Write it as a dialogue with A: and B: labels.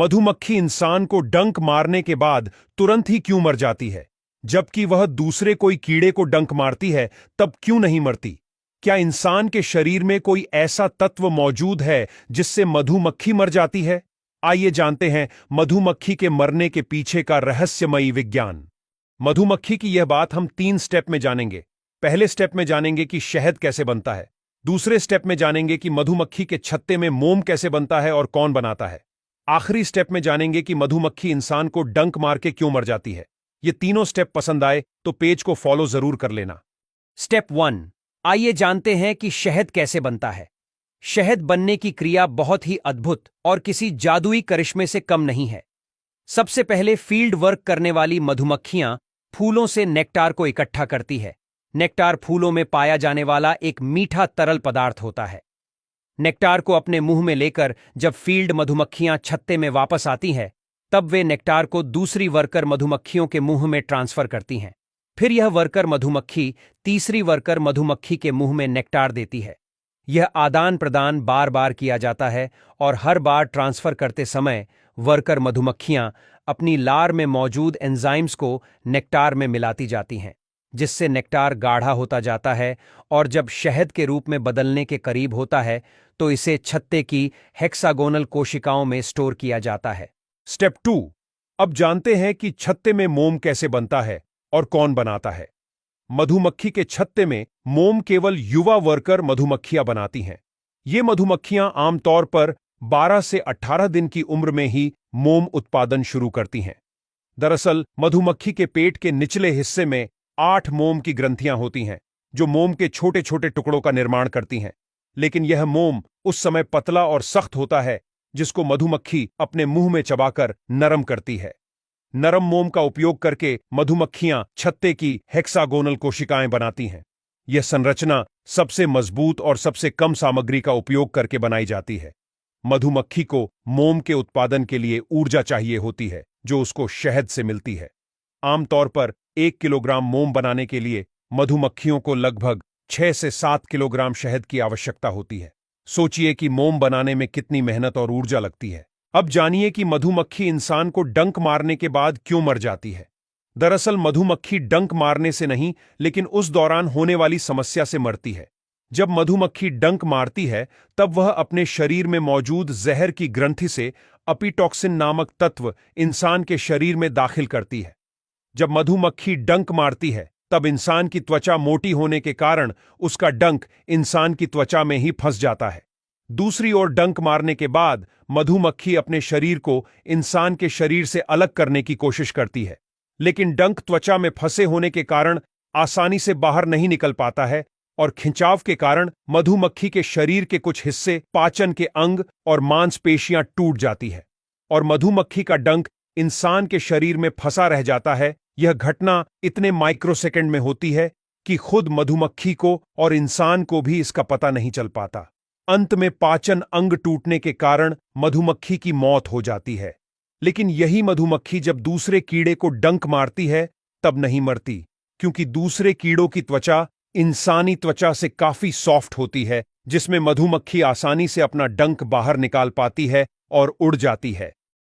A: मधुमक्खी इंसान को डंक मारने के बाद तुरंत ही क्यों मर जाती है, जबकि वह दूसरे कोई कीड़े को डंक मारती है तब क्यों नहीं मरती? क्या इंसान के शरीर में कोई ऐसा तत्व मौजूद है जिससे मधुमक्खी मर जाती है? आइए जानते हैं मधुमक्खी के मरने के पीछे का रहस्यमयी विज्ञान। मधुमक्खी की यह बात हम 3 स्टेप में जानेंगे। पहले स्टेप में जानेंगे कि शहद कैसे बनता है। दूसरे स्टेप में जानेंगे कि मधुमक्खी के छत्ते में मोम कैसे बनता है और कौन बनाता है। आखिरी स्टेप में जानेंगे कि मधुमक्खी इंसान को डंक मार के क्यों मर जाती है। ये तीनों स्टेप पसंद आए तो पेज को फॉलो जरूर कर लेना।
B: स्टेप 1, आइए जानते हैं कि शहद कैसे बनता है। शहद बनने की क्रिया बहुत ही अद्भुत और किसी जादुई करिश्मे से कम नहीं है। सबसे पहले फील्ड वर्क करने वाली मधुमक्खियां फूलों से नेक्टार को इकट्ठा करती है। नेक्टार फूलों में पाया जाने वाला एक मीठा तरल पदार्थ होता है। नेक्टार को अपने मुंह में लेकर जब फील्ड मधुमक्खियां छत्ते में वापस आती हैं, तब वे नेक्टार को दूसरी वर्कर मधुमक्खियों के मुंह में ट्रांसफर करती हैं। फिर यह वर्कर मधुमक्खी तीसरी वर्कर मधुमक्खी के मुंह में नेक्टार देती है। यह आदान प्रदान बार बार किया जाता है और हर बार ट्रांसफर करते समय वर्कर मधुमक्खियां अपनी लार में मौजूद एंजाइम्स को नेक्टार में मिलाती जाती हैं, जिससे नेक्टार गाढ़ा होता जाता है और जब शहद के रूप में बदलने के करीब होता है तो इसे छत्ते की हेक्सागोनल कोशिकाओं में स्टोर किया जाता है।
A: स्टेप 2, अब जानते हैं कि छत्ते में मोम कैसे बनता है और कौन बनाता है। मधुमक्खी के छत्ते में मोम केवल युवा वर्कर मधुमक्खियां बनाती हैं। ये मधुमक्खियां आमतौर पर 12 से 18 दिन की उम्र में ही मोम उत्पादन शुरू करती हैं। दरअसल मधुमक्खी के पेट के निचले हिस्से में 8 मोम की ग्रंथियां होती हैं, जो मोम के छोटे छोटे टुकड़ों का निर्माण करती हैं। लेकिन यह मोम उस समय पतला और सख्त होता है जिसको मधुमक्खी अपने मुंह में चबाकर नरम करती है। नरम मोम का उपयोग करके मधुमक्खियां छत्ते की हेक्सागोनल कोशिकाएं बनाती हैं। यह संरचना सबसे मजबूत और सबसे कम सामग्री का उपयोग करके बनाई जाती है। मधुमक्खी को मोम के उत्पादन के लिए ऊर्जा चाहिए होती है, जो उसको शहद से मिलती है। आमतौर पर 1 किलोग्राम मोम बनाने के लिए मधुमक्खियों को लगभग 6 से 7 किलोग्राम शहद की आवश्यकता होती है। सोचिए कि मोम बनाने में कितनी मेहनत और ऊर्जा लगती है। अब जानिए कि मधुमक्खी इंसान को डंक मारने के बाद क्यों मर जाती है। दरअसल मधुमक्खी डंक मारने से नहीं, लेकिन उस दौरान होने वाली समस्या से मरती है। जब मधुमक्खी डंक मारती है तब वह अपने शरीर में मौजूद जहर की ग्रंथि से अपिटॉक्सिन नामक तत्व इंसान के शरीर में दाखिल करती है। जब मधुमक्खी डंक मारती है तब इंसान की त्वचा मोटी होने के कारण उसका डंक इंसान की त्वचा में ही फंस जाता है। दूसरी ओर डंक मारने के बाद मधुमक्खी अपने शरीर को इंसान के शरीर से अलग करने की कोशिश करती है, लेकिन डंक त्वचा में फंसे होने के कारण आसानी से बाहर नहीं निकल पाता है और खिंचाव के कारण मधुमक्खी के शरीर के कुछ हिस्से, पाचन के अंग और मांसपेशियां टूट जाती है और मधुमक्खी का डंक इंसान के शरीर में फंसा रह जाता है। यह घटना इतने माइक्रोसेकंड में होती है कि खुद मधुमक्खी को और इंसान को भी इसका पता नहीं चल पाता। अंत में पाचन अंग टूटने के कारण मधुमक्खी की मौत हो जाती है। लेकिन यही मधुमक्खी जब दूसरे कीड़े को डंक मारती है तब नहीं मरती, क्योंकि दूसरे कीड़ों की त्वचा इंसानी त्वचा से काफी सॉफ्ट होती है, जिसमें मधुमक्खी आसानी से अपना डंक बाहर निकाल पाती है और उड़ जाती है।